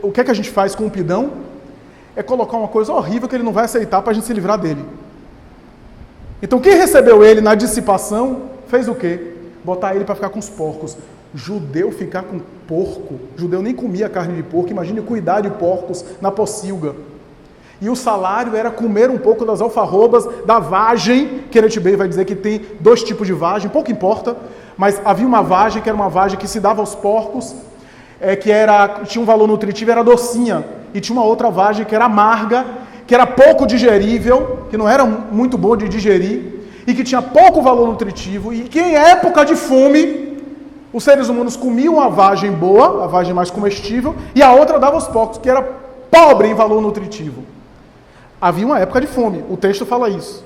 o que é que a gente faz com o pidão? É colocar uma coisa horrível que ele não vai aceitar para a gente se livrar dele. Então quem recebeu ele na dissipação, fez o quê? Botar ele para ficar com os porcos. Judeu ficar com porco. Judeu nem comia carne de porco. Imagine cuidar de porcos na pocilga. E o salário era comer um pouco das alfarrobas da vagem. Kenneth Bey vai dizer que tem 2 tipos de vagem, pouco importa. Mas havia uma vagem que era uma vagem que se dava aos porcos, tinha um valor nutritivo, era docinha. E tinha uma outra vagem que era amarga, que era pouco digerível, que não era muito bom de digerir, e que tinha pouco valor nutritivo, e que em época de fome, os seres humanos comiam a vagem boa, a vagem mais comestível, e a outra dava aos porcos, que era pobre em valor nutritivo. Havia uma época de fome, o texto fala isso.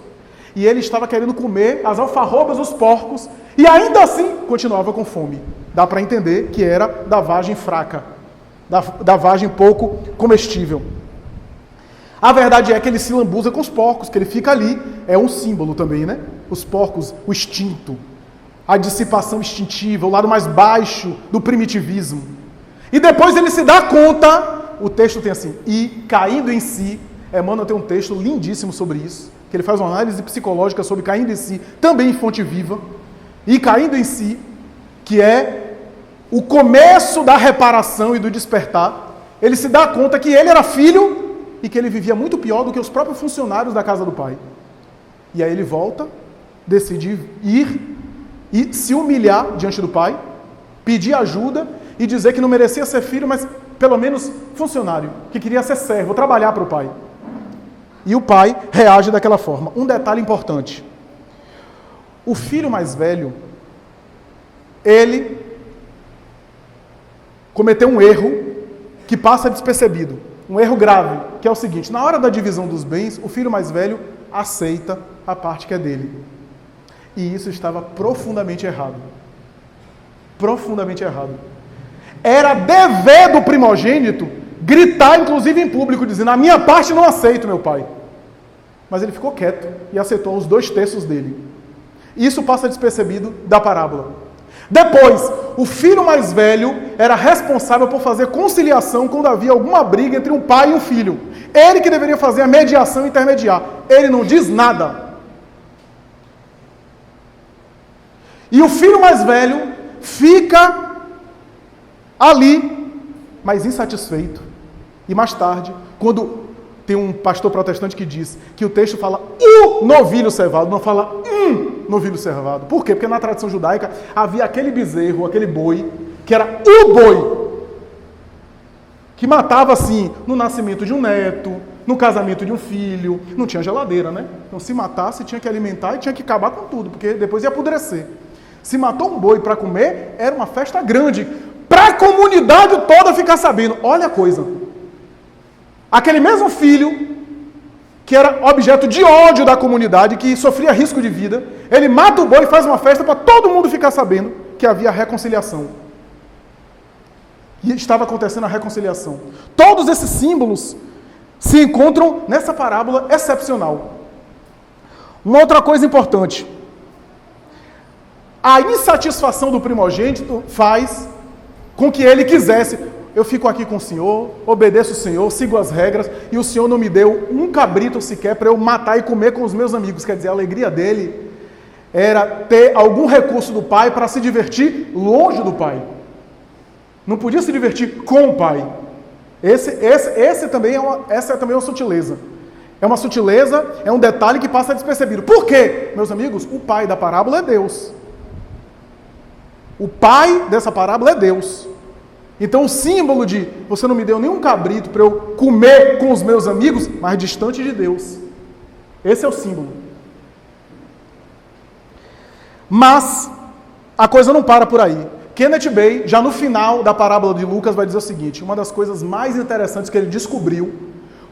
E ele estava querendo comer as alfarrobas dos porcos, e ainda assim continuava com fome. Dá para entender que era da vagem fraca, da vagem pouco comestível. A verdade é que ele se lambuza com os porcos, que ele fica ali, é um símbolo também, né? Os porcos, o instinto, a dissipação instintiva, o lado mais baixo do primitivismo. E depois ele se dá conta, o texto tem assim, e caindo em si, Emmanuel tem um texto lindíssimo sobre isso, que ele faz uma análise psicológica sobre caindo em si, também em Fonte Viva, e caindo em si, que é o começo da reparação e do despertar. Ele se dá conta que ele era filho e que ele vivia muito pior do que os próprios funcionários da casa do pai. E aí ele volta, decide ir e se humilhar diante do pai, pedir ajuda e dizer que não merecia ser filho, mas pelo menos funcionário, que queria ser servo, trabalhar para o pai. E o pai reage daquela forma. Um detalhe importante. O filho mais velho, ele cometeu um erro que passa despercebido. Um erro grave, que é o seguinte: na hora da divisão dos bens, o filho mais velho aceita a parte que é dele. E isso estava profundamente errado. Profundamente errado. Era dever do primogênito gritar, inclusive em público, dizendo: a minha parte não aceito, meu pai. Mas ele ficou quieto e aceitou os 2/3 dele. Isso passa despercebido da parábola. Depois, o filho mais velho era responsável por fazer conciliação quando havia alguma briga entre um pai e um filho. Ele que deveria fazer a mediação e intermediar. Ele não diz nada. E o filho mais velho fica ali, mas insatisfeito. E mais tarde, quando tem um pastor protestante que diz que o texto fala novilho cevado, não fala novilho cevado. Por quê? Porque na tradição judaica havia aquele bezerro, aquele boi, que era o boi, que matava assim, no nascimento de um neto, no casamento de um filho. Não tinha geladeira, né? Então se matasse, tinha que alimentar e tinha que acabar com tudo, porque depois ia apodrecer. Se matou um boi para comer, era uma festa grande, para a comunidade toda ficar sabendo. Olha a coisa. Aquele mesmo filho, que era objeto de ódio da comunidade, que sofria risco de vida, ele mata o boi e faz uma festa para todo mundo ficar sabendo que havia reconciliação. E estava acontecendo a reconciliação. Todos esses símbolos se encontram nessa parábola excepcional. Uma outra coisa importante. A insatisfação do primogênito faz com que ele quisesse: eu fico aqui com o Senhor, obedeço o Senhor, sigo as regras, e o Senhor não me deu um cabrito sequer para eu matar e comer com os meus amigos. Quer dizer, a alegria dele era ter algum recurso do pai para se divertir longe do pai. Não podia se divertir com o pai. Essa também é uma sutileza. É uma sutileza, é um detalhe que passa despercebido. Por quê? Meus amigos, o pai da parábola é Deus. O pai dessa parábola é Deus. Então o símbolo de você não me deu nenhum cabrito para eu comer com os meus amigos, mas distante de Deus. Esse é o símbolo. Mas a coisa não para por aí. Kenneth Bey, já no final da parábola de Lucas, vai dizer o seguinte: uma das coisas mais interessantes que ele descobriu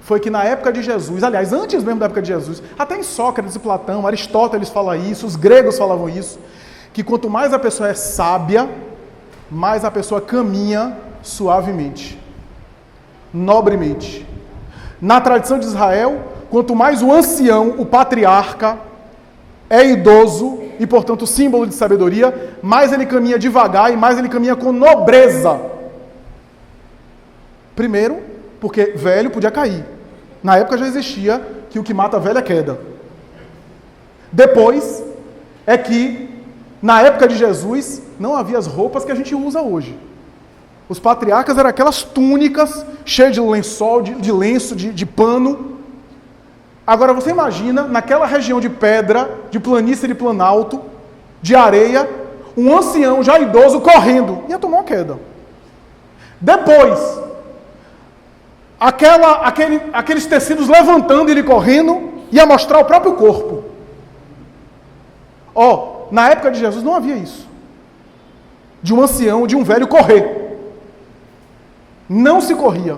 foi que na época de Jesus, aliás, antes mesmo da época de Jesus, até em Sócrates e Platão, Aristóteles fala isso, os gregos falavam isso, que quanto mais a pessoa é sábia, mais a pessoa caminha suavemente, nobremente. Na tradição de Israel, quanto mais o ancião, o patriarca, é idoso e, portanto, símbolo de sabedoria, mais ele caminha devagar e mais ele caminha com nobreza. Primeiro, porque velho podia cair. Na época já existia que o que mata velho é queda. Depois, é que, na época de Jesus, não havia as roupas que a gente usa hoje. Os patriarcas eram aquelas túnicas cheias de lençol, de lenço, de pano. Agora você imagina, naquela região de pedra, de planície de planalto, de areia, um ancião já idoso correndo. Ia tomar uma queda. Depois, aqueles tecidos levantando e ele correndo, ia mostrar o próprio corpo. Na época de Jesus não havia isso. De um ancião, de um velho correr. Não se corria.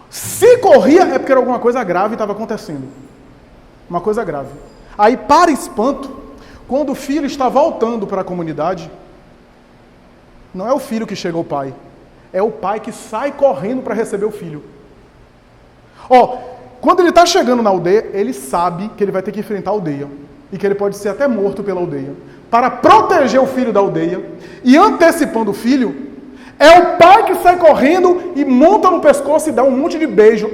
Se corria, é porque era alguma coisa grave estava acontecendo. Uma coisa grave. Aí, para espanto, quando o filho está voltando para a comunidade, não é o filho que chega ao pai, é o pai que sai correndo para receber o filho. Quando ele está chegando na aldeia, ele sabe que ele vai ter que enfrentar a aldeia, e que ele pode ser até morto pela aldeia. Para proteger o filho da aldeia, e antecipando o filho, é o pai que sai correndo e monta no pescoço e dá um monte de beijo.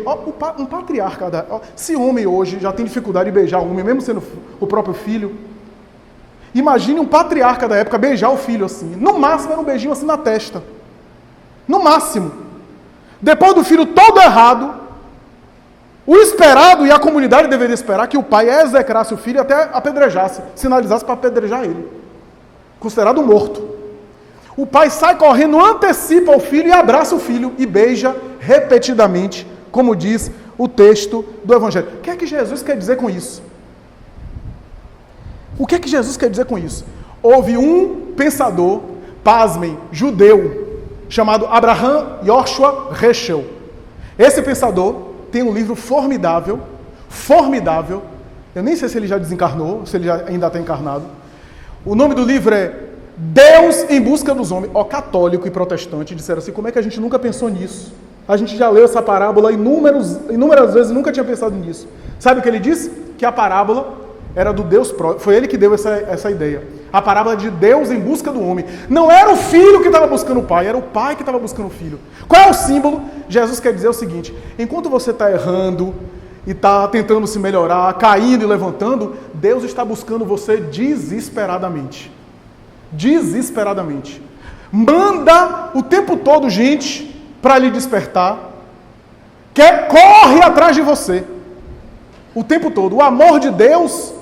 Um patriarca, se homem hoje já tem dificuldade de beijar homem, mesmo sendo o próprio filho, imagine um patriarca da época beijar o filho assim. No máximo era um beijinho assim na testa. No máximo. Depois do filho todo errado, o esperado e a comunidade deveria esperar que o pai execrasse o filho e até apedrejasse, sinalizasse para apedrejar ele. Considerado morto. O pai sai correndo, antecipa o filho e abraça o filho e beija repetidamente, como diz o texto do Evangelho. O que é que Jesus quer dizer com isso? O que é que Jesus quer dizer com isso? Houve um pensador, pasmem, judeu, chamado Abraham Yoshua Heschel. Esse pensador tem um livro formidável, eu nem sei se ele já desencarnou, se ele ainda está encarnado. O nome do livro é Deus em Busca dos Homens. Católico e protestante disseram assim: como é que a gente nunca pensou nisso? A gente já leu essa parábola inúmeras vezes e nunca tinha pensado nisso. Sabe o que ele disse? Que a parábola era do Deus próprio. Foi ele que deu essa ideia. A parábola de Deus em busca do homem. Não era o filho que estava buscando o pai, era o pai que estava buscando o filho. Qual é o símbolo? Jesus quer dizer o seguinte: enquanto você está errando e está tentando se melhorar, caindo e levantando, Deus está buscando você desesperadamente. Desesperadamente. Manda o tempo todo gente para lhe despertar, corre atrás de você o tempo todo. O amor de Deus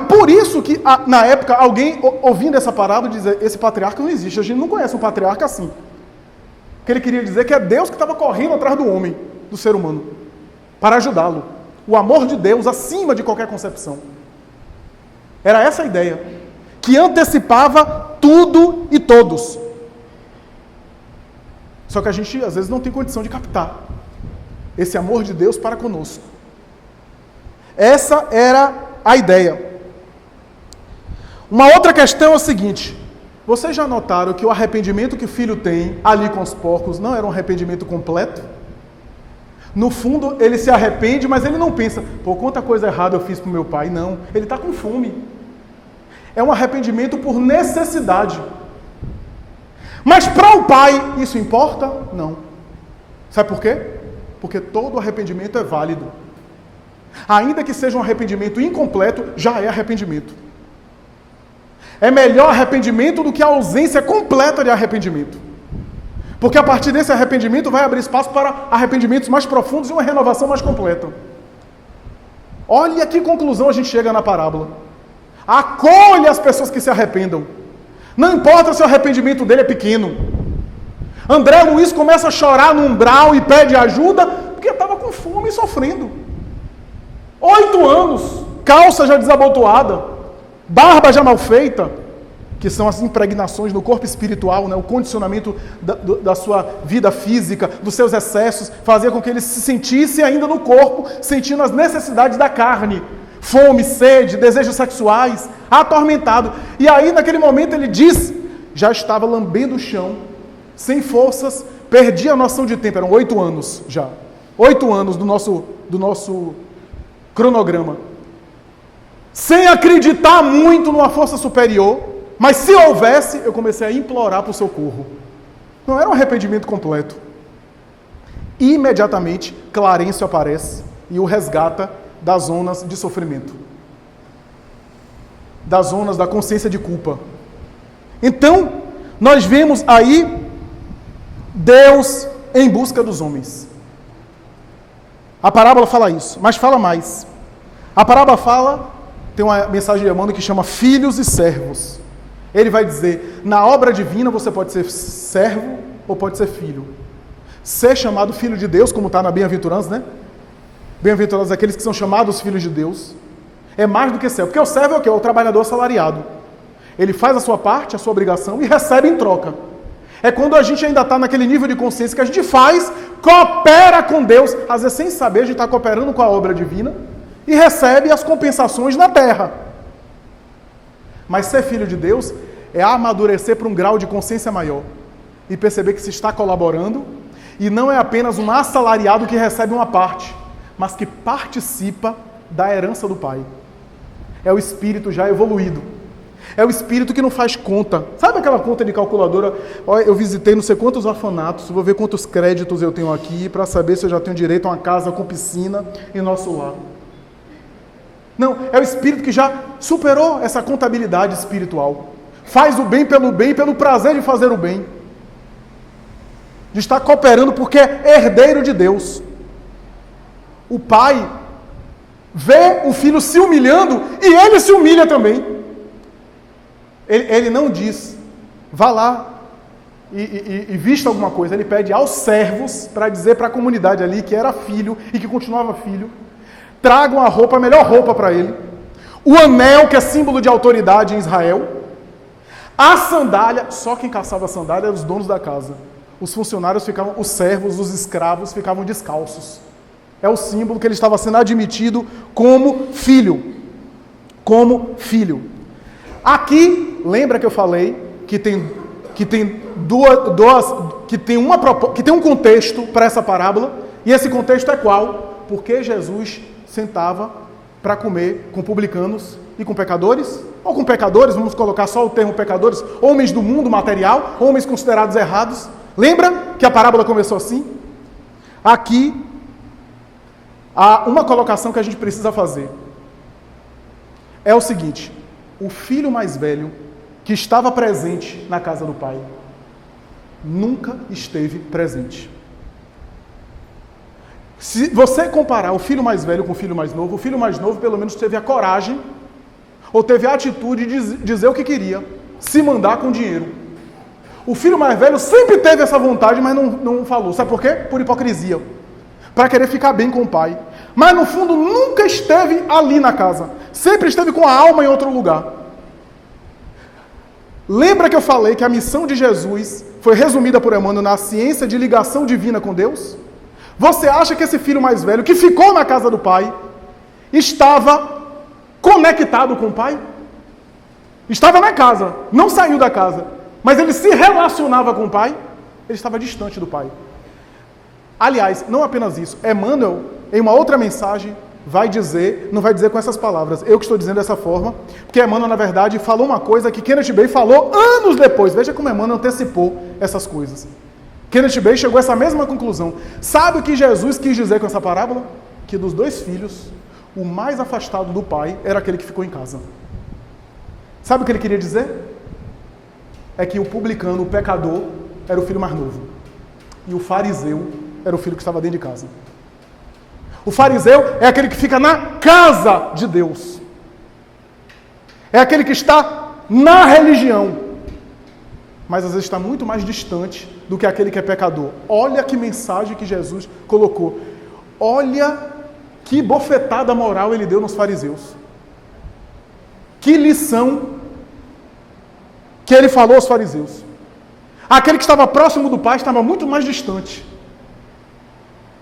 por isso que na época alguém ouvindo essa parábola dizia: esse patriarca não existe, a gente não conhece um patriarca assim. Que ele queria dizer que é Deus que estava correndo atrás do homem, do ser humano, para ajudá-lo. O amor de Deus acima de qualquer concepção. Era essa a ideia, que antecipava tudo e todos. Só que a gente, às vezes, não tem condição de captar esse amor de Deus para conosco. Essa era a ideia. Uma outra questão é o seguinte: Vocês já notaram que o arrependimento que o filho tem ali com os porcos não era um arrependimento completo? No fundo, ele se arrepende, mas ele não pensa, pô, quanta coisa errada eu fiz para o meu pai. Não, ele está com fome. É um arrependimento por necessidade. Mas para o pai, isso importa? Não. Sabe por quê? Porque todo arrependimento é válido. Ainda que seja um arrependimento incompleto, já é arrependimento. É melhor arrependimento do que a ausência completa de arrependimento. Porque a partir desse arrependimento vai abrir espaço para arrependimentos mais profundos e uma renovação mais completa. Olha que conclusão a gente chega na parábola. Acolhe as pessoas que se arrependam. Não importa se o arrependimento dele é pequeno. André Luiz começa a chorar no umbral e pede ajuda porque estava com fome e sofrendo. 8 anos, calça já desabotoada, barba já mal feita, que são as impregnações no corpo espiritual, né? O condicionamento da sua vida física, dos seus excessos, fazia com que ele se sentisse ainda no corpo, sentindo as necessidades da carne, fome, sede, desejos sexuais, atormentado. E aí, naquele momento, ele diz, já estava lambendo o chão, sem forças, perdia a noção de tempo, eram 8 anos já. 8 anos do nosso cronograma. Sem acreditar muito numa força superior, mas se houvesse, eu comecei a implorar por socorro. Não era um arrependimento completo. Imediatamente, Clarencio aparece e o resgata das zonas de sofrimento. Das zonas da consciência de culpa. Então, nós vemos aí Deus em busca dos homens. A parábola fala isso, mas fala mais. A parábola fala, tem uma mensagem de Emmanuel que chama filhos e servos. Ele vai dizer, na obra divina você pode ser servo ou pode ser filho. Ser chamado filho de Deus, como está na Bem-aventurança, né? Bem-aventurados aqueles que são chamados filhos de Deus. É mais do que servo, porque o servo é o quê? É o trabalhador assalariado. Ele faz a sua parte, a sua obrigação e recebe em troca. É quando a gente ainda está naquele nível de consciência que a gente faz, coopera com Deus, às vezes sem saber, a gente está cooperando com a obra divina e recebe as compensações na terra. Mas ser filho de Deus é amadurecer para um grau de consciência maior e perceber que se está colaborando e não é apenas um assalariado que recebe uma parte, mas que participa da herança do Pai. É o espírito já evoluído. É o espírito que não faz conta. Sabe aquela conta de calculadora? Olha, eu visitei não sei quantos orfanatos, vou ver quantos créditos eu tenho aqui para saber se eu já tenho direito a uma casa com piscina em nosso lar. Não, é o espírito que já superou essa contabilidade espiritual. Faz o bem, pelo prazer de fazer o bem. De estar cooperando porque é herdeiro de Deus. O pai vê o filho se humilhando e ele se humilha também. Ele não diz, vá lá e vista alguma coisa. Ele pede aos servos para dizer para a comunidade ali que era filho e que continuava filho. Tragam a roupa, a melhor roupa para ele. O anel, que é símbolo de autoridade em Israel. A sandália, só quem caçava a sandália eram os donos da casa. Os funcionários ficavam, os servos, os escravos ficavam descalços. É o símbolo que ele estava sendo admitido como filho. Como filho. Aqui, lembra que eu falei que tem um contexto para essa parábola, e esse contexto é qual? Porque Jesus sentava para comer com publicanos e com pecadores, ou com pecadores, vamos colocar só o termo pecadores, homens do mundo material, homens considerados errados. Lembra que a parábola começou assim? Aqui, há uma colocação que a gente precisa fazer. É o seguinte: o filho mais velho, que estava presente na casa do pai, nunca esteve presente. Se você comparar o filho mais velho com o filho mais novo, o filho mais novo pelo menos teve a coragem, ou teve a atitude de dizer o que queria, se mandar com dinheiro. O filho mais velho sempre teve essa vontade, mas não falou. Sabe por quê? Por hipocrisia. Para querer ficar bem com o pai. Mas no fundo nunca esteve ali na casa. Sempre esteve com a alma em outro lugar. Lembra que eu falei que a missão de Jesus foi resumida por Emmanuel na ciência de ligação divina com Deus? Você acha que esse filho mais velho, que ficou na casa do pai, estava conectado com o pai? Estava na casa, não saiu da casa, mas ele se relacionava com o pai, ele estava distante do pai. Aliás, não apenas isso, Emmanuel, em uma outra mensagem, vai dizer, não vai dizer com essas palavras, eu que estou dizendo dessa forma, porque Emmanuel, na verdade, falou uma coisa que Kenneth Bey falou anos depois. Veja como Emmanuel antecipou essas coisas. Kenneth Bey chegou a essa mesma conclusão. Sabe o que Jesus quis dizer com essa parábola? Que dos dois filhos, o mais afastado do pai era aquele que ficou em casa. Sabe o que ele queria dizer? É que o publicano, o pecador, era o filho mais novo. E o fariseu era o filho que estava dentro de casa. O fariseu é aquele que fica na casa de Deus. É aquele que está na religião. Mas às vezes está muito mais distante do que aquele que é pecador. Olha que mensagem que Jesus colocou. Olha que bofetada moral ele deu nos fariseus. Que lição que ele falou aos fariseus. Aquele que estava próximo do Pai estava muito mais distante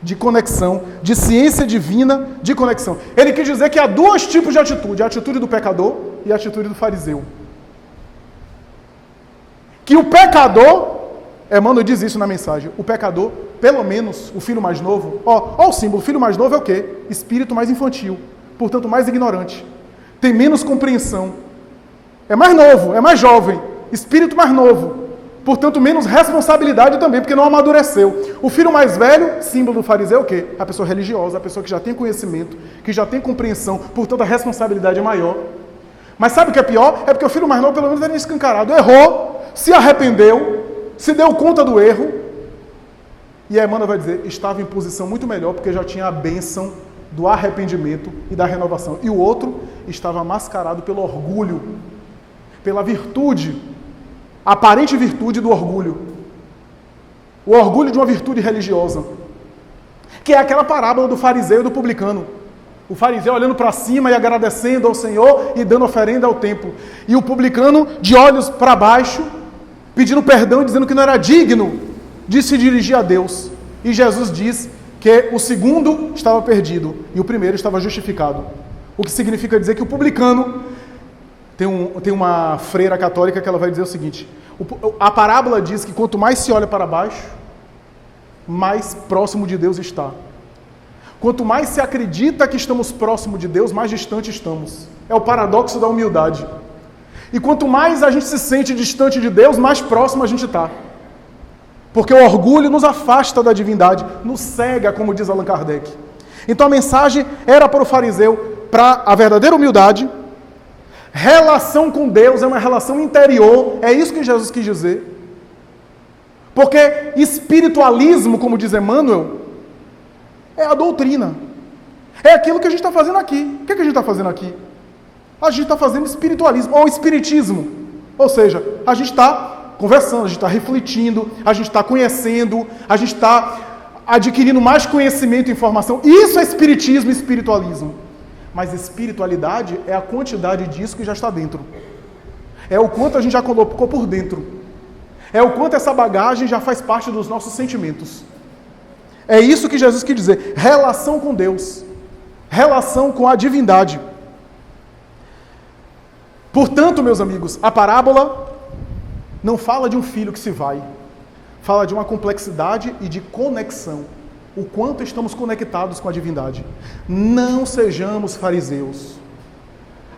de conexão, de ciência divina, de conexão. Ele quis dizer que há dois tipos de atitude: a atitude do pecador e a atitude do fariseu. Que o pecador, Emmanuel diz isso na mensagem, o pecador, pelo menos o filho mais novo, ó o símbolo, o filho mais novo é o quê? Espírito mais infantil, portanto mais ignorante, tem menos compreensão, é mais novo, é mais jovem, espírito mais novo, portanto menos responsabilidade também, porque não amadureceu. O filho mais velho, símbolo do fariseu, é o quê? A pessoa religiosa, a pessoa que já tem conhecimento, que já tem compreensão, portanto a responsabilidade é maior. Mas sabe o que é pior? É porque o filho mais novo pelo menos era escancarado, errou, se arrependeu, se deu conta do erro, e a Emmanuel vai dizer, estava em posição muito melhor, porque já tinha a bênção do arrependimento e da renovação. E o outro estava mascarado pelo orgulho, pela virtude, a aparente virtude do orgulho. O orgulho de uma virtude religiosa, que é aquela parábola do fariseu e do publicano. O fariseu olhando para cima e agradecendo ao Senhor e dando oferenda ao templo. E o publicano de olhos para baixo, pedindo perdão e dizendo que não era digno de se dirigir a Deus. E Jesus diz que o segundo estava perdido e o primeiro estava justificado. O que significa dizer que o publicano... Tem uma freira católica que ela vai dizer o seguinte, a parábola diz que quanto mais se olha para baixo, mais próximo de Deus está. Quanto mais se acredita que estamos próximo de Deus, mais distante estamos. É o paradoxo da humildade. E quanto mais a gente se sente distante de Deus, mais próximo a gente está. Porque o orgulho nos afasta da divindade, nos cega, como diz Allan Kardec. Então a mensagem era para o fariseu, para a verdadeira humildade. Relação com Deus é uma relação interior, é isso que Jesus quis dizer. Porque espiritualismo, como diz Emmanuel, é a doutrina. É aquilo que a gente está fazendo aqui. O que a gente está fazendo aqui? A gente está fazendo espiritualismo, ou espiritismo. Ou seja, a gente está conversando, a gente está refletindo, a gente está conhecendo, a gente está adquirindo mais conhecimento e informação. Isso é espiritismo e espiritualismo. Mas espiritualidade é a quantidade disso que já está dentro. É o quanto a gente já colocou por dentro. É o quanto essa bagagem já faz parte dos nossos sentimentos. É isso que Jesus quis dizer. Relação com Deus. Relação com a divindade. Portanto, meus amigos, a parábola não fala de um filho que se vai. Fala de uma complexidade e de conexão. O quanto estamos conectados com a divindade. Não sejamos fariseus.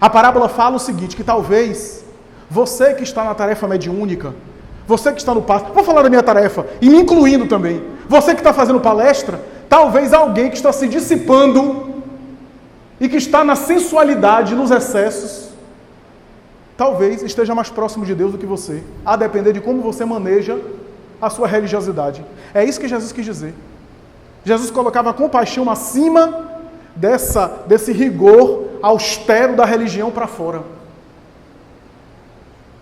A parábola fala o seguinte, que talvez você que está na tarefa mediúnica, você que está no passo, vou falar da minha tarefa, e me incluindo também, você que está fazendo palestra, talvez alguém que está se dissipando e que está na sensualidade, nos excessos, talvez esteja mais próximo de Deus do que você, a depender de como você maneja a sua religiosidade. É isso que Jesus quis dizer. Jesus colocava a compaixão acima desse rigor austero da religião para fora.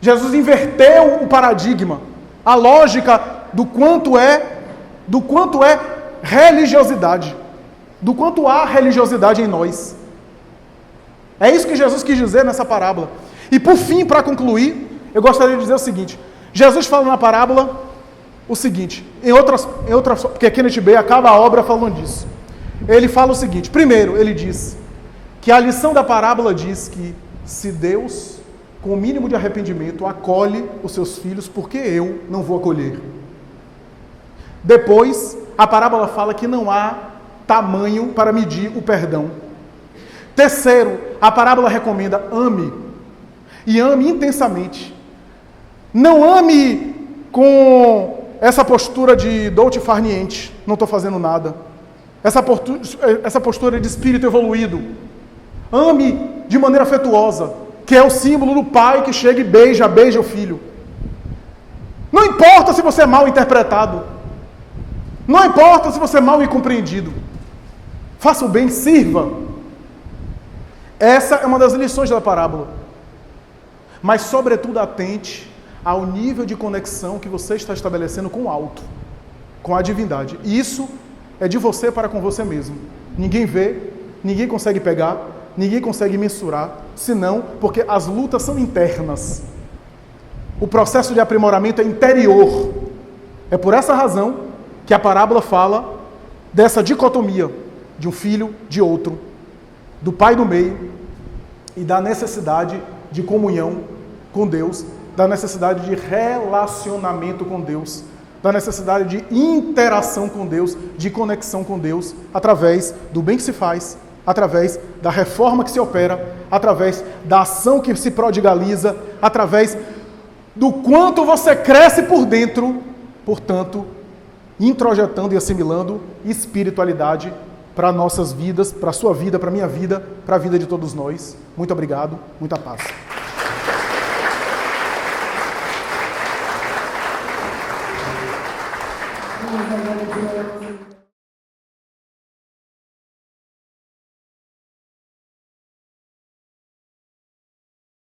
Jesus inverteu o paradigma, a lógica do quanto é religiosidade, do quanto há religiosidade em nós. É isso que Jesus quis dizer nessa parábola. E por fim, para concluir, eu gostaria de dizer o seguinte, Jesus fala na parábola o seguinte, em outras, porque Kenneth Bey acaba a obra falando disso. Ele fala o seguinte, primeiro, ele diz que a lição da parábola diz que se Deus com o mínimo de arrependimento, acolhe os seus filhos, porque eu não vou acolher. Depois, a parábola fala que não há tamanho para medir o perdão. Terceiro, a parábola recomenda: ame, e ame intensamente. Não ame com essa postura de dolce far niente, não estou fazendo nada. Essa postura de espírito evoluído. Ame de maneira afetuosa, que é o símbolo do pai que chega e beija o filho. Não importa se você é mal interpretado. Não importa se você é mal incompreendido. Faça o bem, sirva. Essa é uma das lições da parábola. Mas, sobretudo, atente ao nível de conexão que você está estabelecendo com o alto, com a divindade. Isso é de você para com você mesmo. Ninguém vê, ninguém consegue pegar, ninguém consegue mensurar, senão porque as lutas são internas. O processo de aprimoramento é interior. É por essa razão que a parábola fala dessa dicotomia de um filho, de outro, do pai do meio, e da necessidade de comunhão com Deus, da necessidade de relacionamento com Deus, da necessidade de interação com Deus, de conexão com Deus, através do bem que se faz, através da reforma que se opera, através da ação que se prodigaliza, através do quanto você cresce por dentro, portanto, introjetando e assimilando espiritualidade para nossas vidas, para a sua vida, para a minha vida, para a vida de todos nós. Muito obrigado, muita paz.